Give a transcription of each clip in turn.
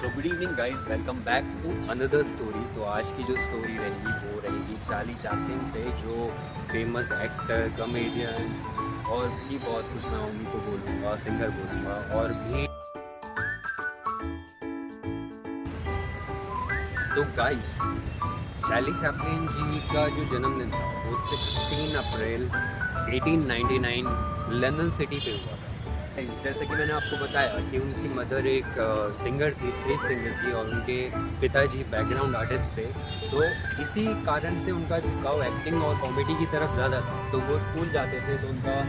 तो good evening guys, welcome back to another story. तो आज की जो स्टोरी रहेगी वो रहेगी चार्ली चैपलिन पे, जो फेमस एक्टर, कॉमेडियन और भी बहुत कुछ मैं उन्हीं को बोलूँगा, सिंगर बोलूँगा और भी। तो गाइस, चार्ली चैपलिन जी का जो जन्मदिन था वो 16 अप्रैल 1899 लंदन सिटी पे हुआ था। जैसे कि मैंने आपको बताया कि उनकी मदर एक सिंगर थी, स्टेज सिंगर थी, और उनके पिताजी बैकग्राउंड आर्टिस्ट थे। तो इसी कारण से उनका झुकाव एक्टिंग और कॉमेडी की तरफ ज़्यादा था। तो वो स्कूल जाते थे तो उनका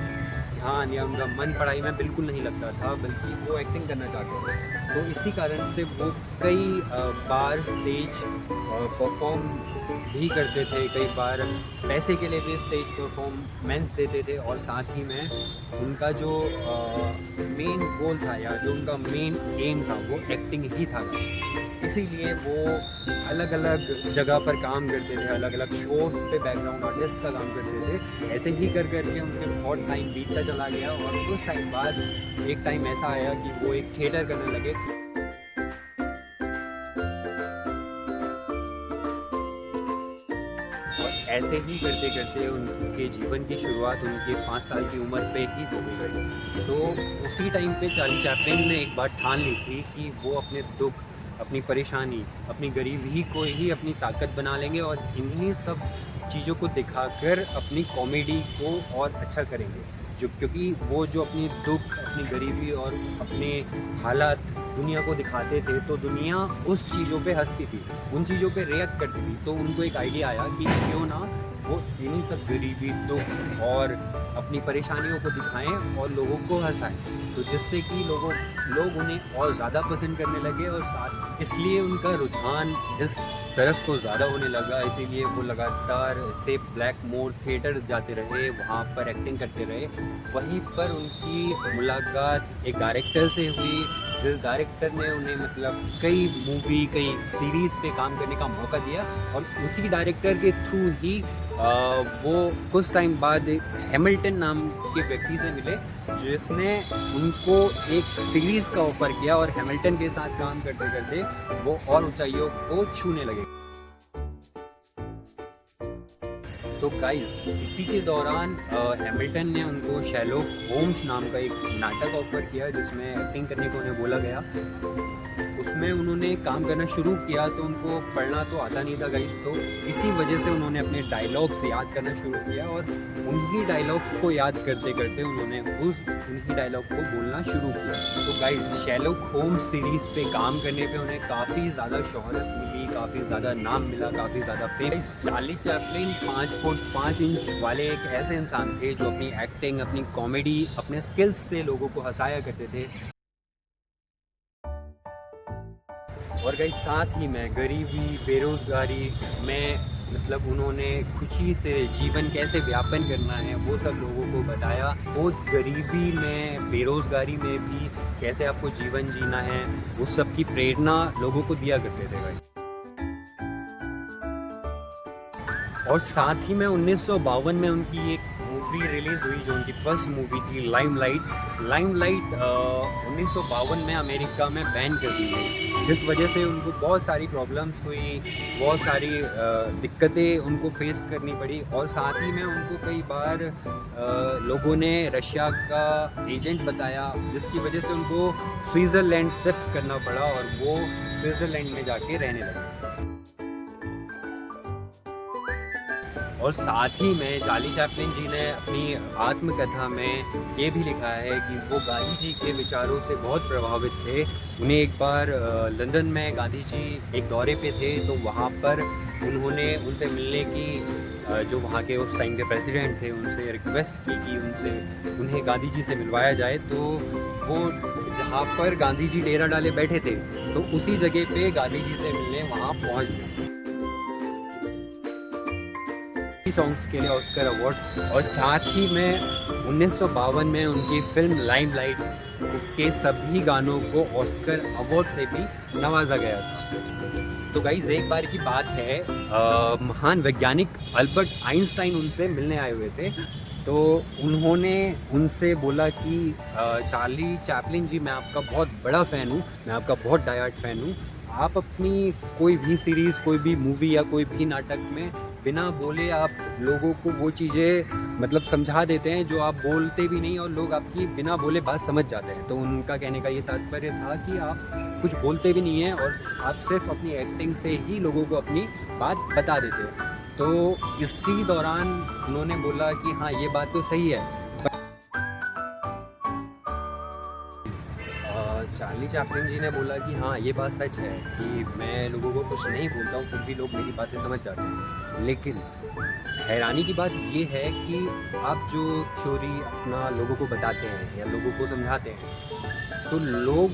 ध्यान या उनका मन पढ़ाई में बिल्कुल नहीं लगता था, बल्कि वो एक्टिंग करना चाहते थे। तो इसी कारण से वो कई बार स्टेज परफॉर्म भी करते थे, कई बार पैसे के लिए भी स्टेज परफॉर्मेंस देते थे, और साथ ही में उनका जो मेन गोल था या जो उनका मेन एम था वो एक्टिंग ही था। इसीलिए वो अलग अलग जगह पर काम करते थे, अलग अलग शोज़ पे बैकग्राउंड आर्टिस्ट का काम करते थे। ऐसे ही कर करके उनके बहुत टाइम बीतता चला गया, और कुछ टाइम बाद एक टाइम ऐसा आया कि वो एक थिएटर करने लगे। और ऐसे ही करते करते उनके जीवन की शुरुआत उनके 5 साल की उम्र पे ही हो गई। तो उसी टाइम पे चार्ली चैपलिन ने एक बार ठान ली थी कि वो अपने दुख, अपनी परेशानी, अपनी गरीबी को ही अपनी ताकत बना लेंगे, और इन्हीं सब चीज़ों को दिखाकर अपनी कॉमेडी को और अच्छा करेंगे। क्योंकि वो जो अपनी दुख, अपनी गरीबी और अपने हालात दुनिया को दिखाते थे, तो दुनिया उस चीज़ों पे हंसती थी, उन चीज़ों पे रिएक्ट करती थी। तो उनको एक आइडिया आया कि क्यों ना वो इन्हीं सब गरीबी, दुख और अपनी परेशानियों को दिखाएं और लोगों को हंसाएं, तो जिससे कि लोग उन्हें और ज़्यादा पसंद करने लगे, और साथ इसलिए उनका रुझान इस तरफ को ज़्यादा होने लगा। इसीलिए वो लगातार से ब्लैक मोर थिएटर जाते रहे, वहाँ पर एक्टिंग करते रहे। वहीं पर उनकी मुलाकात एक डायरेक्टर से हुई, जिस डायरेक्टर ने उन्हें मतलब कई मूवी, कई सीरीज़ पे काम करने का मौका दिया, और उसी डायरेक्टर के थ्रू ही वो कुछ टाइम बाद हैमिल्टन नाम के व्यक्ति से मिले, जिसने उनको एक सीरीज़ का ऑफ़र किया, और हैमिल्टन के साथ काम करते करते वो और ऊंचाइयों को छूने लगे। तो गाइस, इसी के दौरान हैमिल्टन ने उनको शैर्लॉक होम्स नाम का एक नाटक ऑफ़र किया, जिसमें एक्टिंग करने को उन्हें बोला गया। उसमें उन्होंने काम करना शुरू किया, तो उनको पढ़ना तो आता नहीं था गाइस, तो इसी वजह से उन्होंने अपने डायलॉग्स याद करना शुरू किया, और उन्हीं डायलॉग्स को याद करते करते उन्होंने उन्हीं डायलॉग को बोलना शुरू किया। तो गाइस, शैर्लॉक होम्स सीरीज़ पे काम करने पे उन्हें काफ़ी ज़्यादा शोहरत मिली, काफ़ी ज़्यादा नाम मिला, काफ़ी ज़्यादा famous. Charlie Chaplin 5 foot 5 inch वाले एक ऐसे इंसान थे जो अपनी एक्टिंग, अपनी कॉमेडी, अपने स्किल्स से लोगों को हंसाया करते थे। और गाइस, साथ ही में गरीबी, बेरोज़गारी में मतलब उन्होंने खुशी से जीवन कैसे व्यापन करना है वो सब लोगों को बताया। वो गरीबी में, बेरोज़गारी में भी कैसे आपको जीवन जीना है, उस सब की प्रेरणा लोगों को दिया करते थे भाई। और साथ ही में 1952 में उनकी एक मूवी रिलीज़ हुई, जो उनकी फर्स्ट मूवी थी लाइमलाइट। लाइमलाइट 1952 में अमेरिका में बैन कर दी गई, जिस वजह से उनको बहुत सारी प्रॉब्लम्स हुई, बहुत सारी दिक्कतें उनको फेस करनी पड़ी, और साथ ही में उनको कई बार लोगों ने रशिया का एजेंट बताया, जिसकी वजह से उनको स्विट्ज़रलैंड शिफ्ट करना पड़ा, और वो स्विट्ज़रलैंड में जाके रहने लगे। और साथ ही में चार्ली चैपलिन जी ने अपनी आत्मकथा में ये भी लिखा है कि वो गांधी जी के विचारों से बहुत प्रभावित थे। उन्हें एक बार लंदन में गांधी जी एक दौरे पे थे, तो वहाँ पर उन्होंने उनसे मिलने की, जो वहाँ के उस टाइम के प्रेसिडेंट थे, उनसे रिक्वेस्ट की कि उन्हें गांधी जी से मिलवाया जाए। तो वो जहाँ पर गांधी जी डेरा डाले बैठे थे, तो उसी जगह पे गांधी जी से मिलने वहाँ पहुँच गए। सॉन्ग्स के लिए ऑस्कर अवार्ड, और साथ ही में 1952 में उनकी फिल्म लाइमलाइट के सभी गानों को ऑस्कर अवार्ड से भी नवाजा गया था। तो गाइस, एक बार की बात है, महान वैज्ञानिक अल्बर्ट आइंस्टाइन उनसे मिलने आए हुए थे। तो उन्होंने उनसे बोला कि चार्ली चैपलिन जी, मैं आपका बहुत बड़ा फ़ैन हूँ, मैं आपका बहुत डायहार्ड फ़ैन हूँ। आप अपनी कोई भी सीरीज़, कोई भी मूवी या कोई भी नाटक में बिना बोले आप लोगों को वो चीज़ें मतलब समझा देते हैं जो आप बोलते भी नहीं, और लोग आपकी बिना बोले बात समझ जाते हैं। तो उनका कहने का ये तात्पर्य था कि आप कुछ बोलते भी नहीं हैं और आप सिर्फ अपनी एक्टिंग से ही लोगों को अपनी बात बता देते हैं। तो इसी दौरान उन्होंने बोला कि हाँ, ये बात तो सही है। चार्ली चैपलिन जी ने बोला कि हाँ, ये बात सच है कि मैं लोगों को कुछ नहीं बोलता हूँ, फिर भी लोग मेरी बातें समझ जाते हैं। लेकिन हैरानी की बात ये है कि आप जो थ्योरी अपना लोगों को बताते हैं या लोगों को समझाते हैं, तो लोग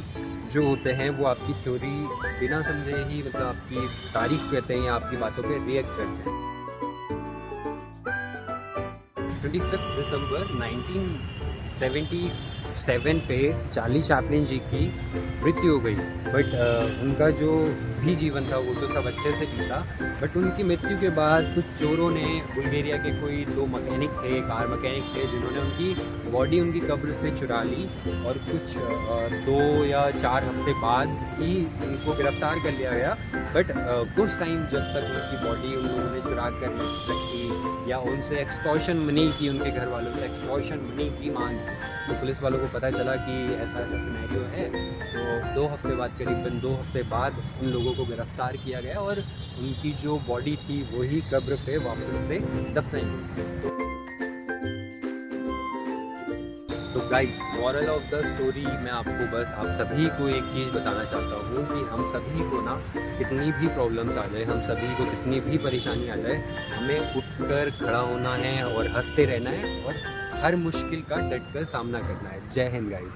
जो होते हैं वो आपकी थ्योरी बिना समझे ही मतलब आपकी तारीफ़ करते हैं या आपकी बातों पे रिएक्ट करते हैं। 25 दिसंबर 1977 पे चार्ली चैपलिन जी की मृत्यु हो गई। बट उनका जो भी जीवन था वो तो सब अच्छे से बीता। बट उनकी मृत्यु के बाद कुछ चोरों ने, बुल्गारिया के कोई 2 मैकेनिक थे, कार मैकेनिक थे, जिन्होंने उनकी बॉडी उनकी कब्र से चुरा ली और कुछ 2 या 4 हफ्ते बाद ही उनको गिरफ्तार कर लिया गया। बट कुछ टाइम जब तक उनकी बॉडी उन लोगों ने चुरा कर रखी या उनसे एक्सटॉर्शन मनी की, उनके घर वालों से एक्सटॉर्शन मनी की मांग, तो पुलिस वालों को पता चला कि ऐसा ऐसा सिनेरियो है। तो 2 हफ्ते बाद, करीबन 2 हफ्ते बाद उन लोगों को गिरफ्तार किया गया और उनकी जो बॉडी थी वही कब्र पे वापस से दफनाई गई। तो guys, moral of the story मैं आपको बस आप सभी को एक चीज़ बताना चाहता हूँ कि हम सभी को ना कितनी भी प्रॉब्लम्स आ जाए, हम सभी को कितनी भी परेशानी आ जाए, हमें उठकर खड़ा होना है और हंसते रहना है और हर मुश्किल का डट कर सामना करना है। जय हिंद गाइस।